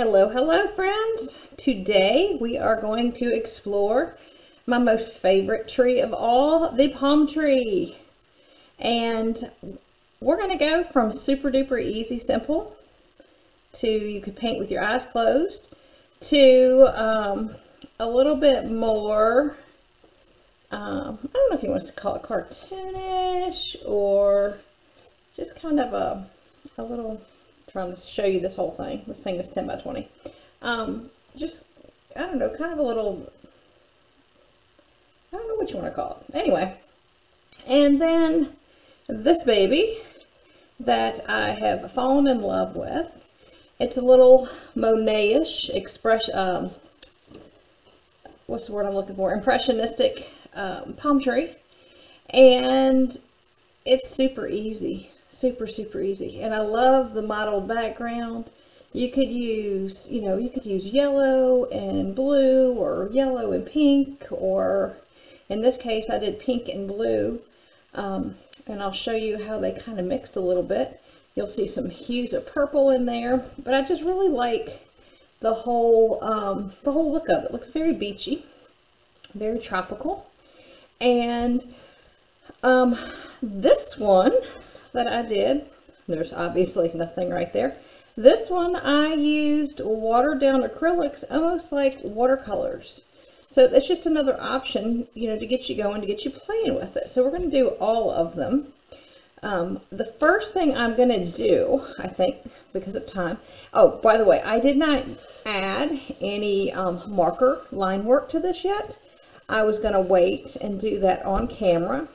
Hello friends. Today we are going to explore my most favorite tree of all, the palm tree. And we're going to go from super duper easy simple to you could paint with your eyes closed to a little bit more, I don't know if you want to call it cartoonish or just kind of a little, trying to show you this whole thing. This thing is 10 by 20. Just, I don't know, kind of a little, I don't know what you want to call it. Anyway, and then this baby that I have fallen in love with. It's a little Monet-ish expression, what's the word I'm looking for? Impressionistic palm tree. And it's super easy. Super easy. And I love the mottled background. You could use, you could use yellow and blue or yellow and pink, or in this case I did pink and blue. And I'll show you how they kind of mixed a little bit. You'll see some hues of purple in there, but I just really like the whole look of it. It looks very beachy, very tropical. And this one that I did, there's obviously nothing right there. This one I used watered down acrylics, almost like watercolors. So it's just another option, to get you going, to get you playing with it. So we're going to do all of them. The first thing I'm going to do, I think, because of time. Oh, by the way, I did not add any marker line work to this yet. I was going to wait and do that on camera.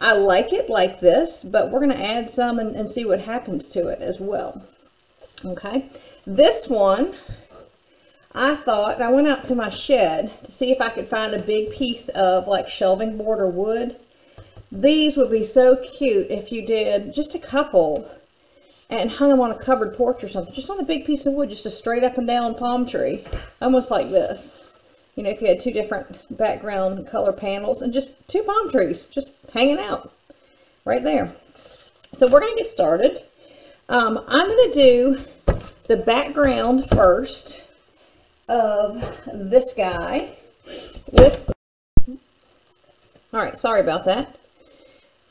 I like it like this, but we're going to add some and see what happens to it as well. Okay, this one, I thought, I went out to my shed to see if I could find a big piece of like shelving board or wood. These would be so cute if you did just a couple and hung them on a covered porch or something. Just on a big piece of wood, just a straight up and down palm tree, almost like this. If you had two different background color panels and just two palm trees just hanging out right there. So we're going to get started. I'm going to do the background first of this guy with, all right, sorry about that.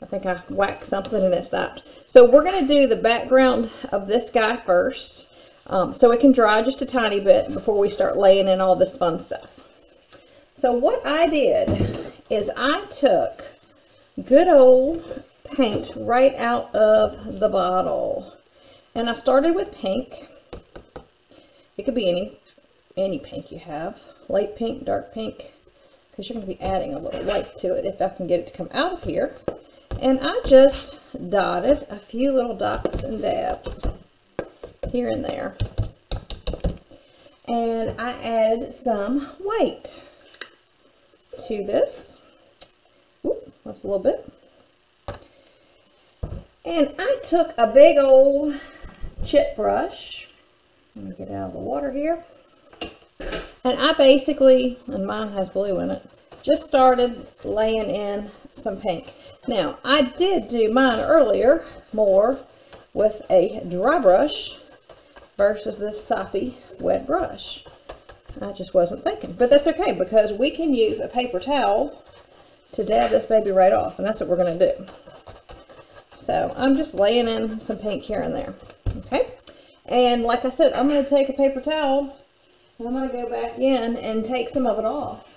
I think I whacked something and it stopped. So we're going to do the background of this guy first, so it can dry just a tiny bit before we start laying in all this fun stuff. So what I did is I took good old paint right out of the bottle. And I started with pink. It could be any pink you have. Light pink, dark pink. Because you're going to be adding a little white to it if I can get it to come out of here. And I just dotted a few little dots and dabs here and there. And I added some white to this. Oop, that's a little bit. And I took a big old chip brush. Let me get out of the water here. And I basically, and mine has blue in it, just started laying in some pink. Now, I did do mine earlier more with a dry brush versus this soppy wet brush. I just wasn't thinking, but that's okay because we can use a paper towel to dab this baby right off, and that's what we're going to do. So I'm just laying in some pink here and there. Okay, and like I said, I'm going to take a paper towel and I'm going to go back in and take some of it off.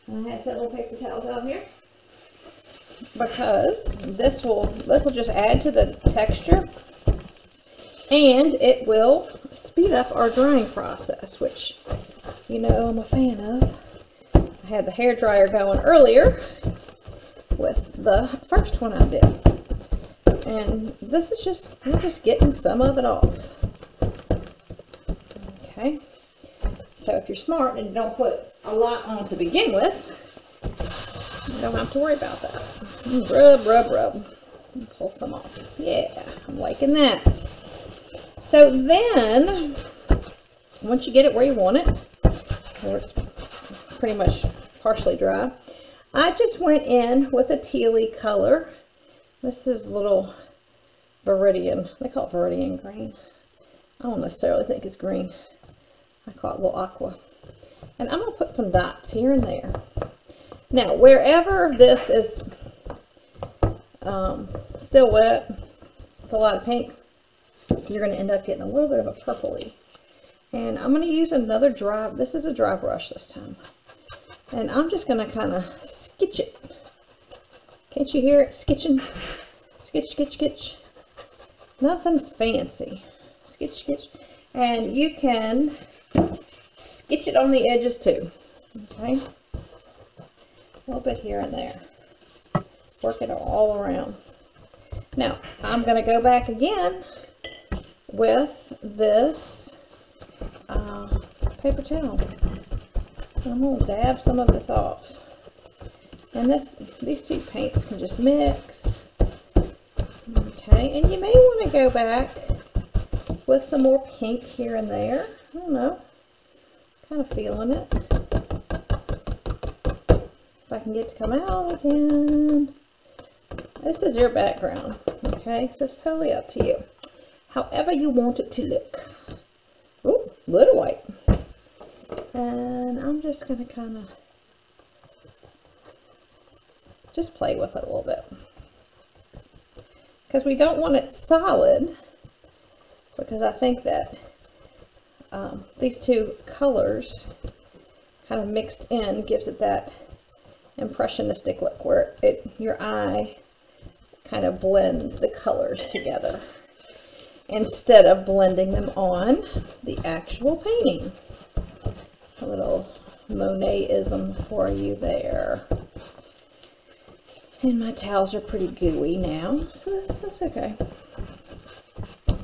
And I have several paper towels out here because this will just add to the texture, and it will speed up our drying process, which I'm a fan of. I had the hair dryer going earlier with the first one I did. And this is just, we're just getting some of it off. Okay. So if you're smart and don't put a lot on to begin with, you don't have to worry about that. Rub. And pull some off. Yeah, I'm liking that. So then, once you get it where you want it, where it's pretty much partially dry, I just went in with a tealy color. This is little Viridian, they call it Viridian green. I don't necessarily think it's green. I call it a little aqua. And I'm going to put some dots here and there. Now, wherever this is still wet with a lot of pink, you're going to end up getting a little bit of a purpley. And I'm going to use another dry, this is a dry brush this time. And I'm just going to kind of sketch it. Can't you hear it sketching? Sketch, sketch, sketch. Nothing fancy. Sketch, sketch. And you can sketch it on the edges too. Okay? A little bit here and there. Work it all around. Now, I'm going to go back again with this paper towel. I'm going to dab some of this off. And these two paints can just mix. Okay, and you may want to go back with some more pink here and there. I don't know. Kind of feeling it. If I can get to come out again. This is your background. Okay, so it's totally up to you. However you want it to look. Ooh, little white. And I'm just going to kind of just play with it a little bit. Because we don't want it solid. Because I think that these two colors kind of mixed in gives it that impressionistic look where your eye kind of blends the colors together instead of blending them on the actual painting. A little Monet-ism for you there. And my towels are pretty gooey now, so that's okay.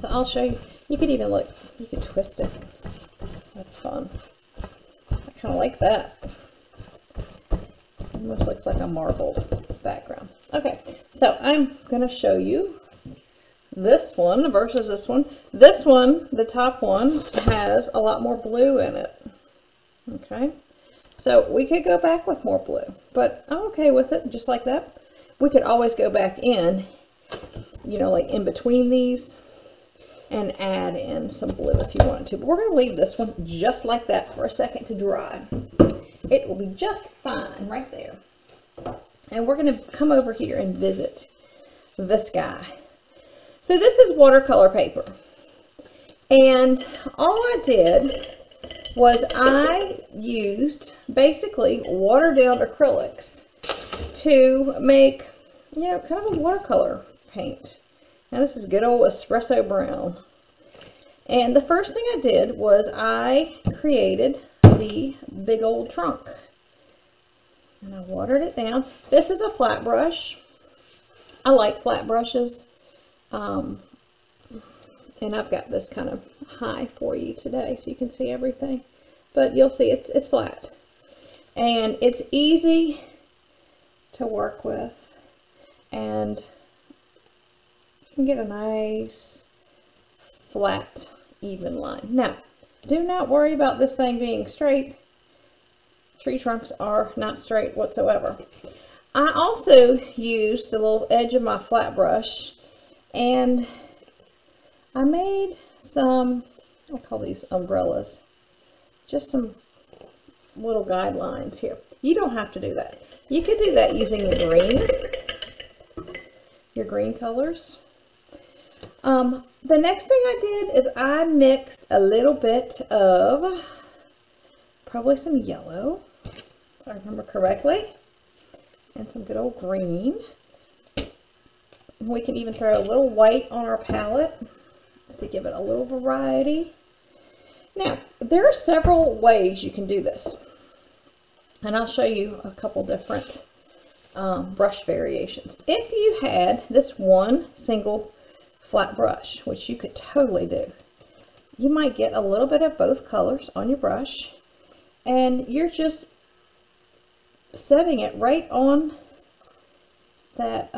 So I'll show you. You could even look, you could twist it. That's fun. I kind of like that. Almost looks like a marbled background. Okay, so I'm going to show you this one versus this one. This one, the top one, has a lot more blue in it. Okay, so we could go back with more blue, but I'm okay with it just like that. We could always go back in, you know, like in between these and add in some blue if you wanted to. But we're going to leave this one just like that for a second to dry. It will be just fine right there. And we're going to come over here and visit this guy. So this is watercolor paper. And all I did was I used basically watered down acrylics to make, you know, kind of a watercolor paint. Now this is good old espresso brown. And the first thing I did was I created the big old trunk. And I watered it down. This is a flat brush. I like flat brushes. And I've got this kind of high for you today so you can see everything. But you'll see it's flat. And it's easy to work with. And you can get a nice flat, even line. Now, do not worry about this thing being straight. Tree trunks are not straight whatsoever. I also used the little edge of my flat brush and I made some, I call these umbrellas, just some little guidelines here. You don't have to do that. You could do that using your green colors. The next thing I did is I mixed a little bit of probably some yellow, if I remember correctly, and some good old green. We can even throw a little white on our palette to give it a little variety. Now, there are several ways you can do this, and I'll show you a couple different brush variations. If you had this one single flat brush, which you could totally do, you might get a little bit of both colors on your brush, and you're just setting it right on that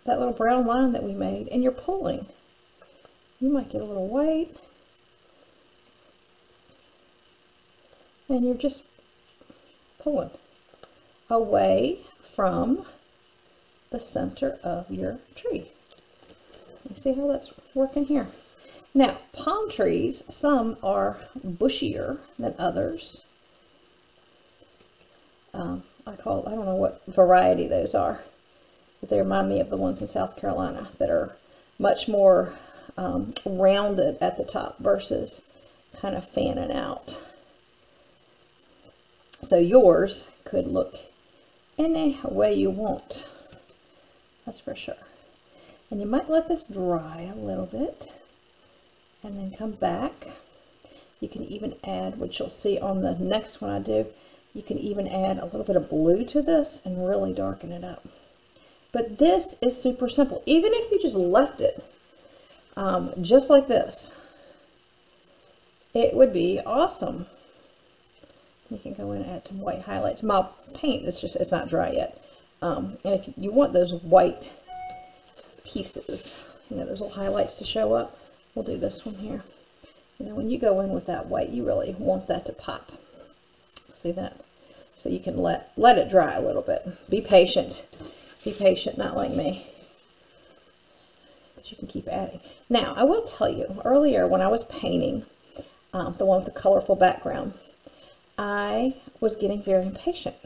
that little brown line that we made, and you're pulling. You might get a little white, and you're just pulling away from the center of your tree. You see how that's working here? Now, palm trees, some are bushier than others. I don't know what variety those are, but they remind me of the ones in South Carolina that are much more rounded at the top versus kind of fanning out. So yours could look any way you want, that's for sure. And you might let this dry a little bit and then come back. You can even add, which you'll see on the next one I do, you can even add a little bit of blue to this and really darken it up. But this is super simple. Even if you just left it just like this, it would be awesome. You can go in and add some white highlights. My paint is just, it's not dry yet. And if you want those white pieces, you know, those little highlights to show up, we'll do this one here. You know, when you go in with that white, you really want that to pop. See that? So you can let it dry a little bit. Be patient. Be patient, not like me. But you can keep adding. Now, I will tell you, earlier when I was painting, the one with the colorful background, I was getting very impatient.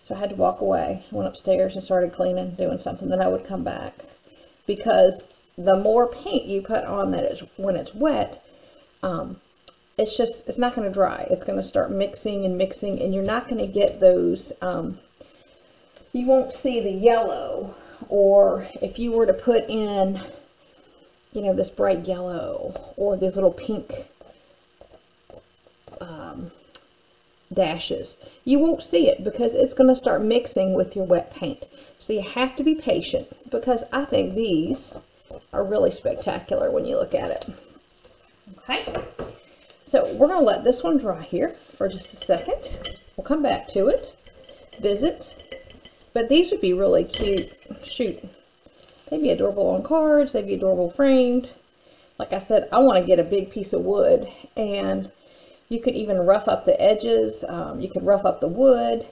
So I had to walk away. I went upstairs and started cleaning, doing something. Then I would come back. Because the more paint you put on that when it's wet, it's not going to dry. It's going to start mixing and mixing, and you're not going to get those, you won't see the yellow, or if you were to put in, you know, this bright yellow, or these little pink dashes, you won't see it because it's going to start mixing with your wet paint. So you have to be patient, because I think these are really spectacular when you look at it. Okay. So we're going to let this one dry here for just a second. We'll come back to it, visit. But these would be really cute. Shoot. They'd be adorable on cards. They'd be adorable framed. Like I said, I want to get a big piece of wood. And you could even rough up the edges. You could rough up the wood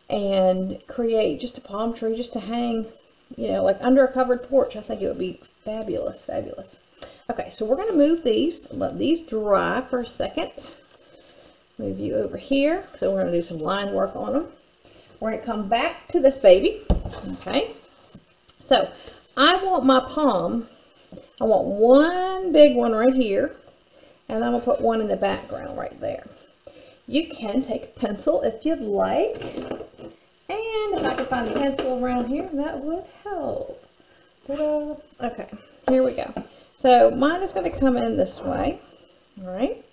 and create just a palm tree just to hang, you know, like under a covered porch. I think it would be fabulous, fabulous. Okay, so we're going to move these, let these dry for a second. Move you over here. So we're going to do some line work on them. We're going to come back to this baby. Okay, so I want my palm, I want one big one right here, and I'm going to put one in the background right there. You can take a pencil if you'd like, and if I could find a pencil around here, that would help. Okay, here we go. So mine is going to come in this way, all right?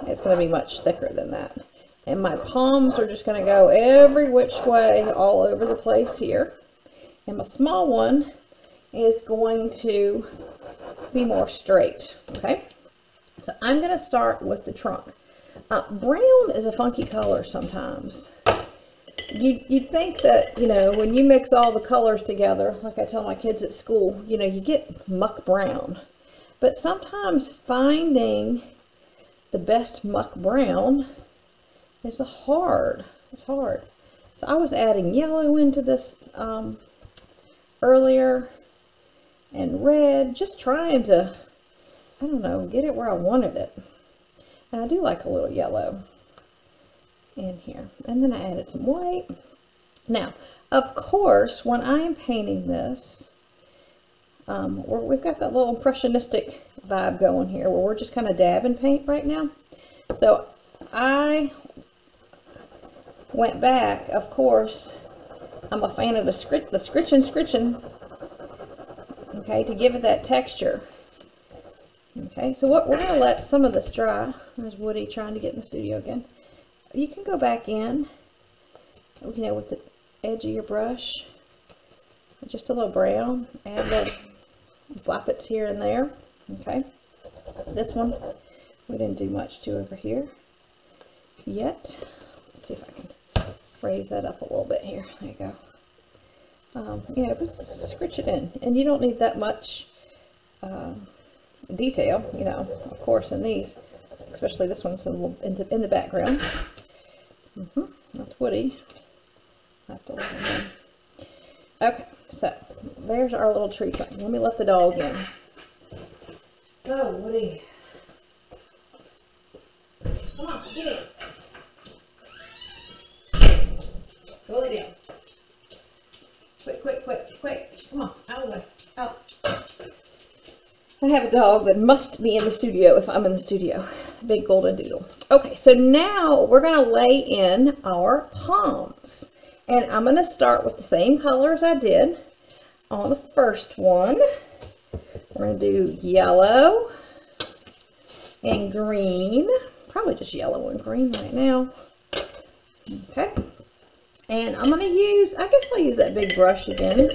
It's going to be much thicker than that. And my palms are just going to go every which way all over the place here. And my small one is going to be more straight, okay? So I'm going to start with the trunk. Brown is a funky color sometimes. You'd think that, you know, when you mix all the colors together, like I tell my kids at school, you know, you get muck brown. But sometimes finding the best muck brown is hard. It's hard. So I was adding yellow into this earlier, and red, just trying to, I don't know, get it where I wanted it. And I do like a little yellow in here. And then I added some white. Now, of course, when I am painting this, we've got that little impressionistic vibe going here where we're just kind of dabbing paint right now. So I went back, of course, I'm a fan of the scritching, okay, to give it that texture. Okay, so what we're going to let some of this dry. There's Woody trying to get in the studio again. You can go back in, you know, with the edge of your brush, just a little brown, add little floppets here and there. Okay, this one we didn't do much to over here yet. Let's see if I can raise that up a little bit here. There you go. You know, just scritch it in, and you don't need that much detail, you know, of course, in these, especially this one's in the background. That's Woody. I have to let him in. Okay, so there's our little tree trunk. Let me let the dog in. Oh, Woody. Come on, get in. Go lay down. Quick, quick, quick, quick. Come on, out of the way. Out. I have a dog that must be in the studio if I'm in the studio. Big golden doodle. Okay, so now we're going to lay in our palms. And I'm going to start with the same colors I did on the first one. We're going to do yellow and green. Probably just yellow and green right now. Okay. And I'm going to use, I guess I'll use that big brush again.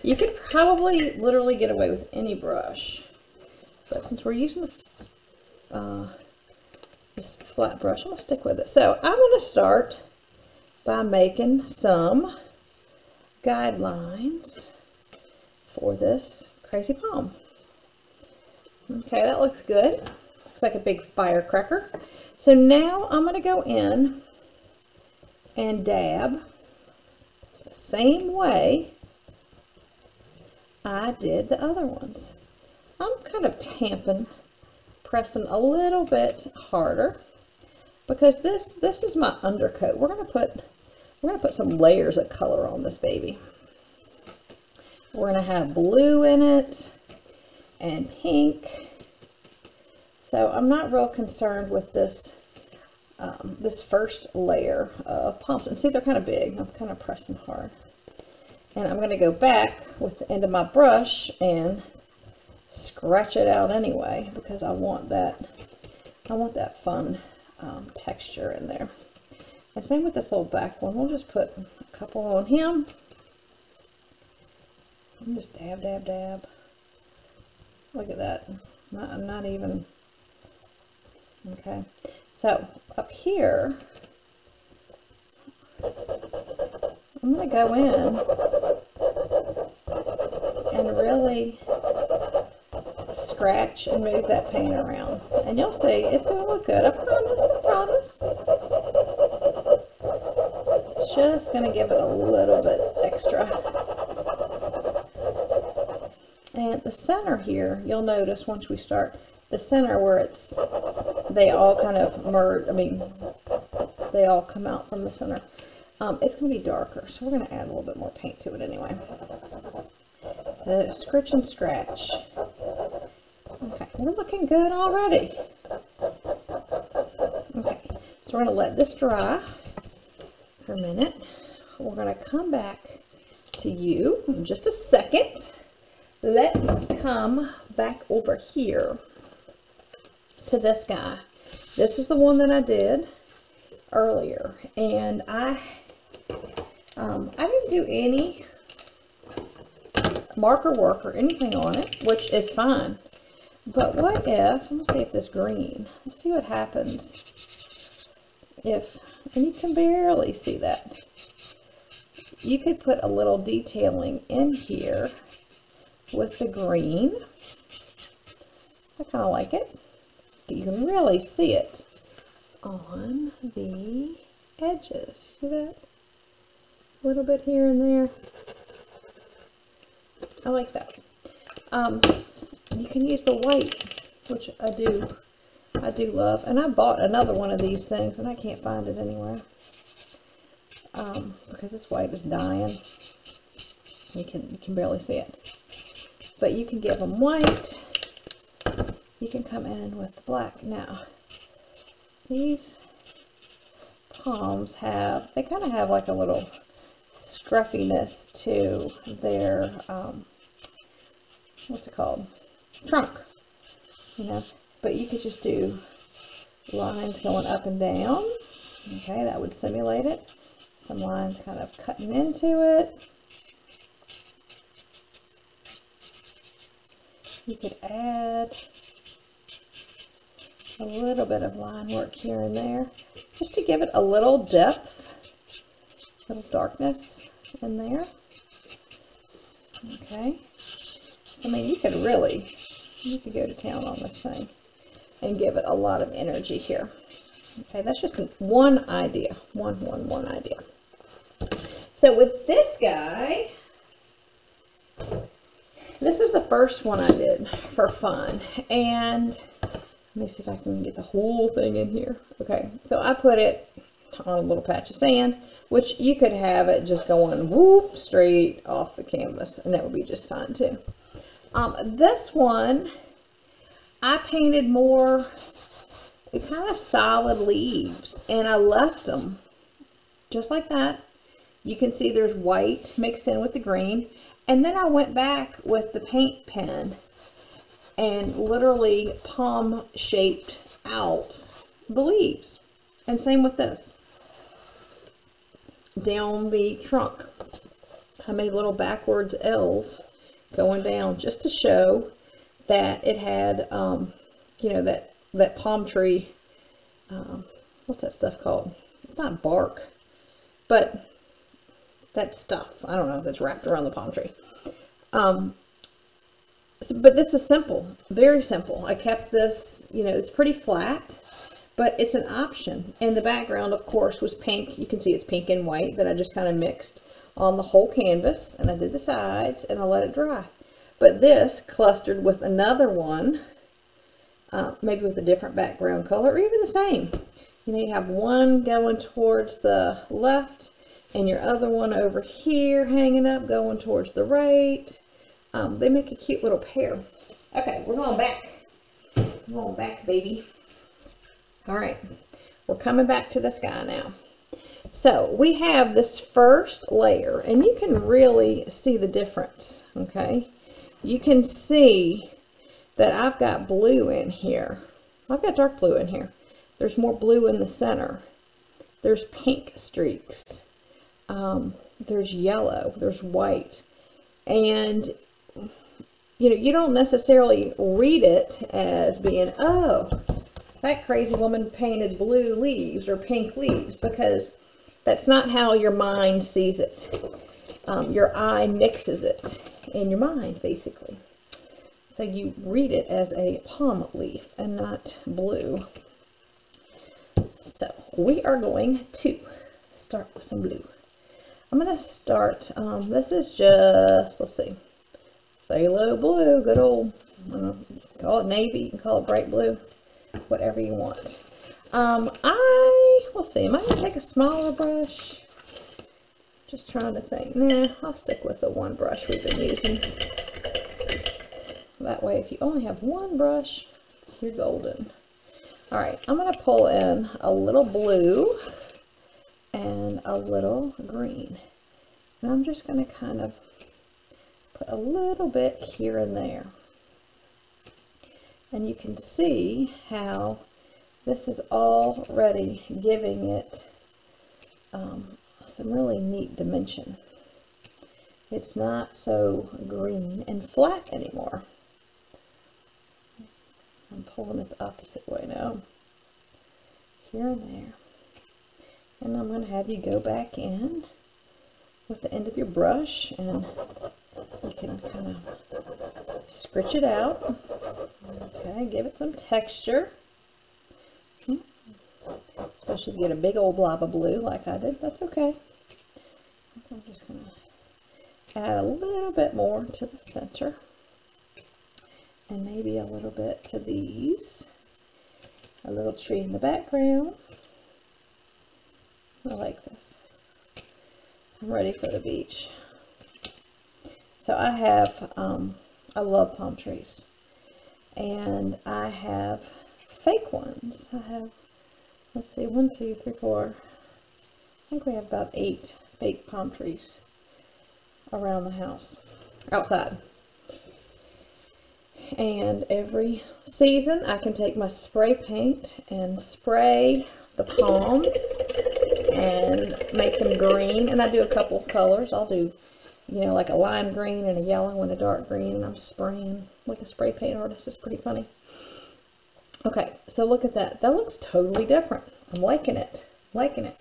You could probably literally get away with any brush. But since we're using this flat brush, I'm going to stick with it. So I'm going to start by making some guidelines for this crazy palm. Okay, that looks good. Looks like a big firecracker. So now I'm going to go in and dab the same way I did the other ones. I'm kind of tamping, pressing a little bit harder because this is my undercoat. We're gonna put some layers of color on this baby. We're gonna have blue in it and pink. So I'm not real concerned with this this first layer of palms. And see, they're kind of big. I'm kind of pressing hard. And I'm going to go back with the end of my brush and scratch it out anyway because I want that fun texture in there. And same with this little back one. We'll just put a couple on him. And just dab, dab, dab. Look at that. I'm not even. Okay. So up here, I'm going to go in and really scratch and move that paint around. And you'll see it's going to look good. I promise, I promise. Just going to give it a little bit extra. And the center here, you'll notice once we start, the center where they all kind of merge, they all come out from the center. It's going to be darker, so we're going to add a little bit more paint to it anyway. Scritch and scratch. Okay, we're looking good already. Okay, so we're going to let this dry for a minute. We're going to come back to you in just a second. Let's come back over here to this guy. This is the one that I did earlier, and I didn't do any marker work or anything on it, which is fine. But what if, let's see if this green, let's see what happens if, and you can barely see that. You could put a little detailing in here with the green. I kind of like it. You can really see it on the edges. See that? A little bit here and there. I like that. You can use the white, which I do love. And I bought another one of these things and I can't find it anywhere. Because this white is dying. You can barely see it. But you can give them white. You can come in with the black. Now, these palms they kind of have like a little scruffiness to their, what's it called? Trunk, you know, but you could just do lines going up and down. Okay, that would simulate it. Some lines kind of cutting into it. You could add a little bit of line work here and there, just to give it a little depth, a little darkness in there. Okay, so I mean, you could go to town on this thing and give it a lot of energy here. Okay, that's just one idea, one idea. So with this guy, This was the first one I did for fun, and let me see if I can get the whole thing in here. Okay, so I put it on a little patch of sand, which you could have it just going whoop straight off the canvas, and that would be just fine too. This one, I painted more kind of solid leaves, and I left them just like that. You can see there's white mixed in with the green, and then I went back with the paint pen and literally palm shaped out the leaves. And same with this. Down the trunk, I made little backwards L's going down just to show that it had, you know, that palm tree, what's that stuff called? It's not bark, but that stuff, I don't know, that's wrapped around the palm tree. But this is simple, very simple. I kept this, you know, it's pretty flat, but it's an option. And the background, of course, was pink. You can see it's pink and white that I just kind of mixed on the whole canvas, and I did the sides and I let it dry. But this clustered with another one, maybe with a different background color, or even the same. You know, you have one going towards the left and your other one over here hanging up going towards the right. They make a cute little pair. Okay, we're going back. We're going back, baby. All right, we're coming back to this guy now. So we have this first layer, and you can really see the difference, okay? You can see that I've got blue in here. I've got dark blue in here. There's more blue in the center. There's pink streaks. There's yellow. There's white. And, you know, you don't necessarily read it as being, oh, that crazy woman painted blue leaves or pink leaves, because that's not how your mind sees it. Your eye mixes it in your mind, basically. So you read it as a palm leaf and not blue. So we are going to start with some blue. I'm going to start, this is just, let's see, phthalo blue, good old, I don't know, call it navy, you can call it bright blue, whatever you want. We'll see, am I going to take a smaller brush? Just trying to think. Nah, I'll stick with the one brush we've been using. That way, if you only have one brush, you're golden. Alright, I'm going to pull in a little blue and a little green. And I'm just going to kind of put a little bit here and there. And you can see how this is already giving it some really neat dimension. It's not so green and flat anymore. I'm pulling it the opposite way now. Here and there. And I'm going to have you go back in with the end of your brush, and you can kind of scritch it out. Okay, give it some texture. Especially if you get a big old blob of blue like I did, that's okay. I'm just going to add a little bit more to the center. And maybe a little bit to these. A little tree in the background. I like this. I'm ready for the beach. So I have, I love palm trees. And I have fake ones. I have, let's see, 1, 2, 3, 4. I think we have about 8 fake palm trees around the house, outside. And every season I can take my spray paint and spray the palms and make them green. And I do a couple colors. I'll do, you know, like a lime green and a yellow and a dark green, and I'm spraying like a spray paint artist. It's pretty funny. Okay, so look at that. That looks totally different. I'm liking it. Liking it.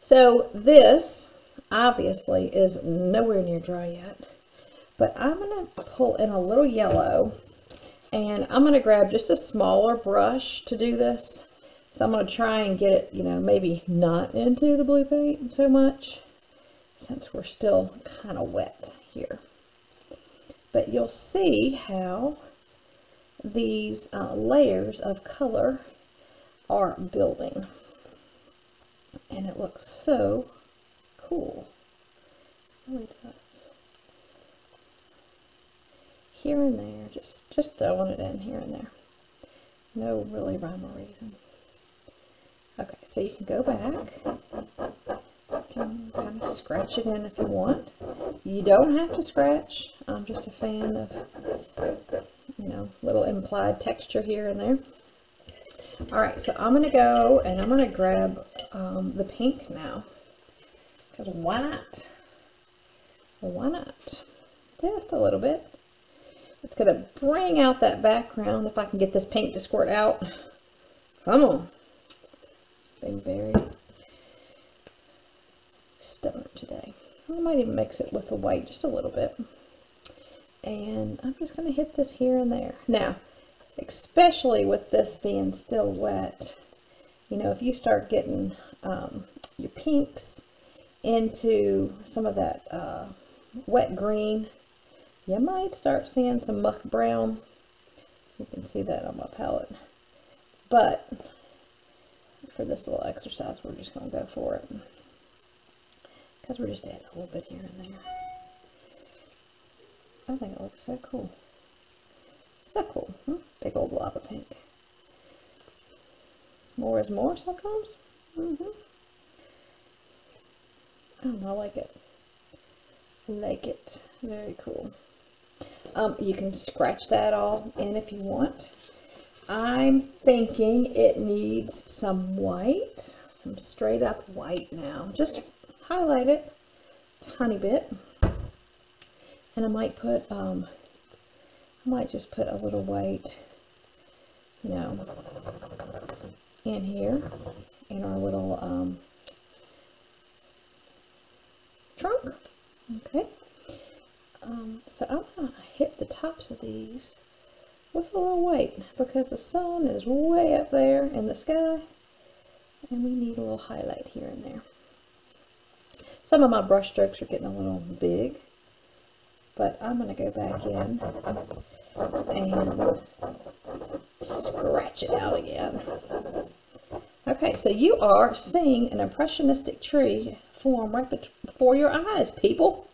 So this obviously is nowhere near dry yet. But I'm going to pull in a little yellow, and I'm going to grab just a smaller brush to do this. So I'm going to try and get it, you know, maybe not into the blue paint so much, since we're still kind of wet here. but you'll see how these layers of color are building. And it looks so cool. It really does. Here and there, just throwing it in here and there. No really rhyme or reason. Okay, so you can go back. You can kind of scratch it in if you want. You don't have to scratch. I'm just a fan of, you know, little implied texture here and there. Alright, so I'm going to go and I'm going to grab the pink now. Because why not? Why not? Just a little bit. It's going to bring out that background if I can get this pink to squirt out. Come on. Being very stubborn today. I might even mix it with the white just a little bit. And I'm just going to hit this here and there. Now, especially with this being still wet, you know, if you start getting your pinks into some of that wet green, you might start seeing some muck brown. You can see that on my palette. But for this little exercise, we're just going to go for it. Because we're just adding a little bit here and there. I think it looks so cool. So cool. Huh? Big old blob of pink. More is more sometimes. I like it. I like it. Very cool. You can scratch that all in if you want. I'm thinking it needs some white. Some straight up white now. Just highlight it a tiny bit. And I might put, I might just put a little white, you know, in here, in our little trunk. Okay. So I'm going to hit the tops of these with a little white because the sun is way up there in the sky and we need a little highlight here and there. Some of my brush strokes are getting a little big, but I'm going to go back in and scratch it out again. Okay, so you are seeing an impressionistic tree form right before your eyes, people.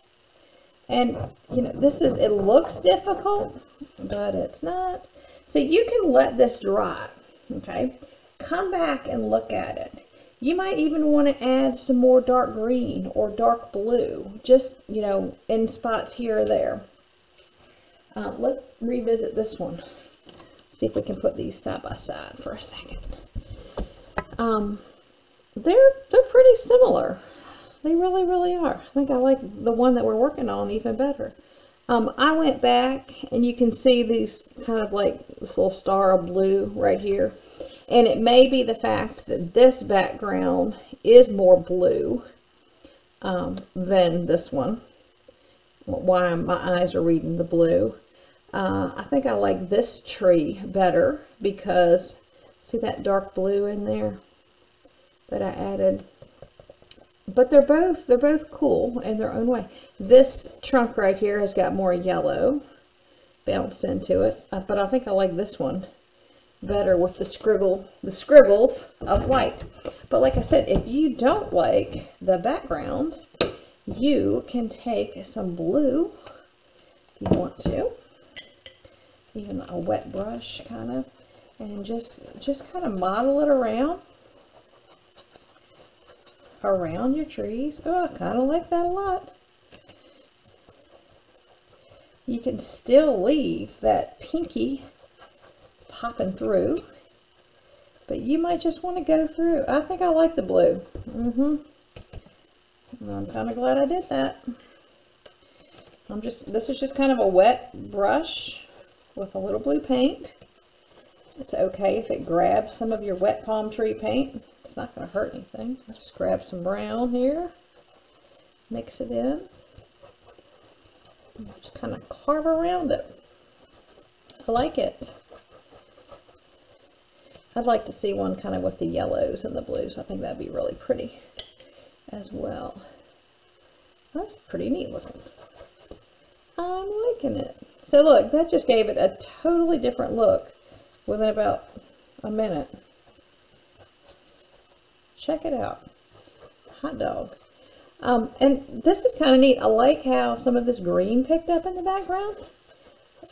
And, you know, it looks difficult, but it's not. So you can let this dry, okay? Come back and look at it. You might even want to add some more dark green or dark blue, just, you know, in spots here or there. Let's revisit this one. See if we can put these side by side for a second. They're pretty similar. They really, really are. I think I like the one that we're working on even better. I went back and you can see these kind of like this little star of blue right here. And it may be the fact that this background is more blue than this one. Why my eyes are reading the blue. I think I like this tree better because see that dark blue in there that I added. But they're both cool in their own way. This trunk right here has got more yellow bounced into it, but I think I like this one better with the scriggles of white. But like I said, if you don't like the background, you can take some blue if you want to, even a wet brush kind of, and just kind of model it around your trees. Oh, I kind of like that a lot. You can still leave that pinky popping through, but you might just want to go through. I think I like the blue. I'm kind of glad I did that. This is just kind of a wet brush with a little blue paint. It's okay if it grabs some of your wet palm tree paint. It's not going to hurt anything. Just grab some brown here, mix it in, and just kind of carve around it. I like it. I'd like to see one kind of with the yellows and the blues. I think that'd be really pretty as well. That's pretty neat looking. I'm liking it. So look, that just gave it a totally different look within about a minute. Check it out. Hot dog. And this is kind of neat. I like how some of this green picked up in the background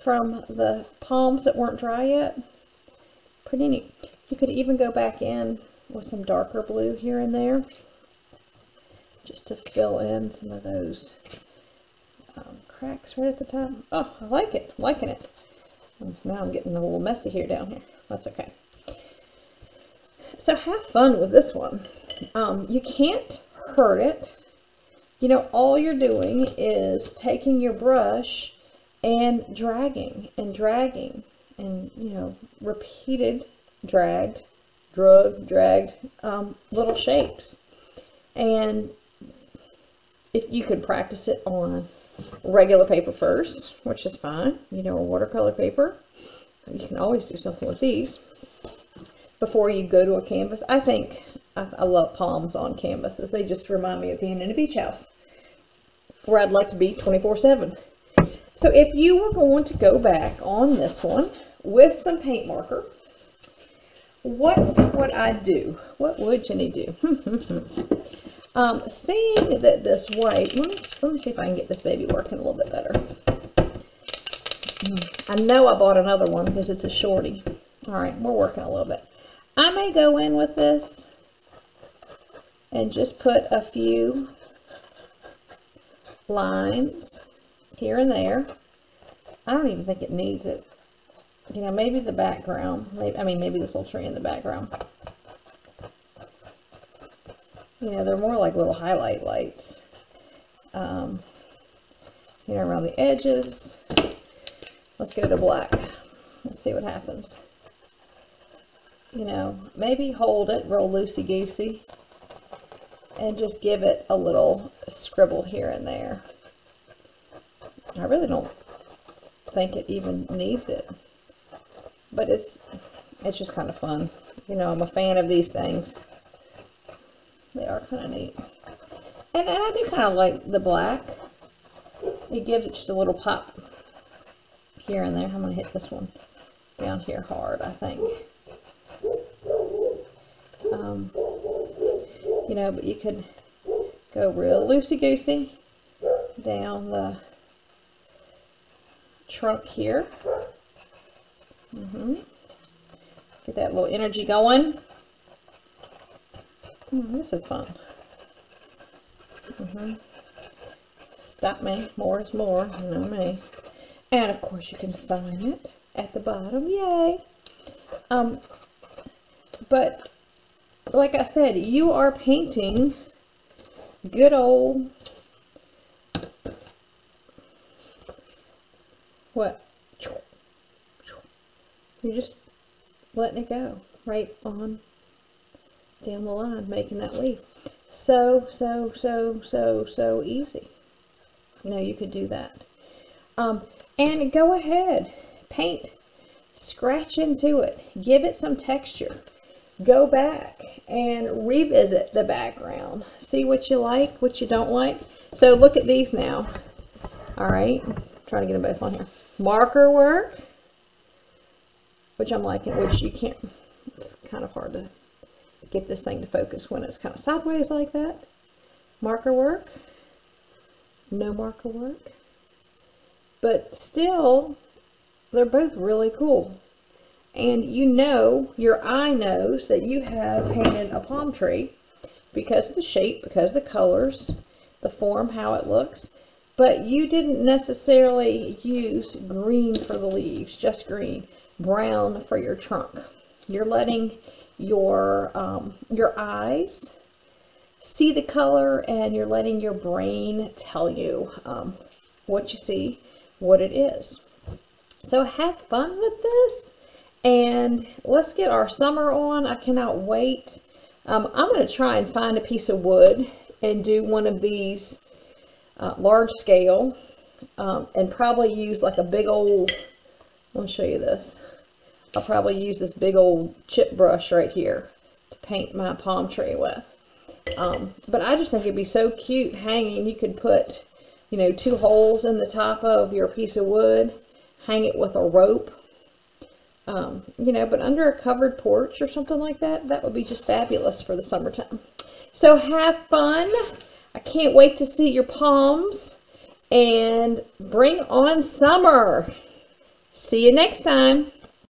from the palms that weren't dry yet. Pretty neat. You could even go back in with some darker blue here and there, just to fill in some of those cracks right at the top. Oh, I like it. I'm liking it. Now I'm getting a little messy here down here. That's okay. So have fun with this one. You can't hurt it. You know, all you're doing is taking your brush and dragging and dragging and, you know, repeated dragged little shapes. And if you could practice it on regular paper first, which is fine, you know, or watercolor paper. You can always do something with these before you go to a canvas. I think I love palms on canvases. They just remind me of being in a beach house where I'd like to be 24/7. So if you were going to go back on this one with some paint marker, what would I do? What would Jenny do? Seeing that this white, let me see if I can get this baby working a little bit better. I know I bought another one because it's a shorty. All right, we're working a little bit. I may go in with this and just put a few lines here and there. I don't even think it needs it. You know, maybe the background, maybe this little tree in the background. You know, they're more like little highlight lights. You know, around the edges. Let's go to black. Let's see what happens. You know, maybe hold it real loosey-goosey and just give it a little scribble here and there. I really don't think it even needs it, but it's just kind of fun. You know, I'm a fan of these things. They are kind of neat. And I do kind of like the black. It gives it just a little pop here and there. I'm going to hit this one down here hard, I think. You know, but you could go real loosey-goosey down the trunk here. Get that little energy going. This is fun. Stop me. More is more. You know me. And of course you can sign it at the bottom. Yay! But like I said, you are painting good old what? You're just letting it go right on down the line, making that leaf. So easy. You know, you could do that. And go ahead, paint, scratch into it, give it some texture. Go back and revisit the background. See what you like, what you don't like. So look at these now. All right, trying to get them both on here. Marker work, which I'm liking, which you can't, it's kind of hard to get this thing to focus when it's kind of sideways like that. Marker work, no marker work, but still they're both really cool. And you know, your eye knows that you have painted a palm tree because of the shape, because of the colors, the form, how it looks, but you didn't necessarily use green for the leaves, just green, brown for your trunk. You're letting your eyes see the color, and you're letting your brain tell you what you see, what it is. So have fun with this, and let's get our summer on. I cannot wait. I'm going to try and find a piece of wood and do one of these large scale, and probably use like a big old, let me show you this. I'll probably use this big old chip brush right here to paint my palm tree with. But I just think it'd be so cute hanging. You could put, you know, 2 holes in the top of your piece of wood hang it with a rope. You know, but under a covered porch or something like that, that would be just fabulous for the summertime. So have fun. I can't wait to see your palms, and bring on summer. See you next time.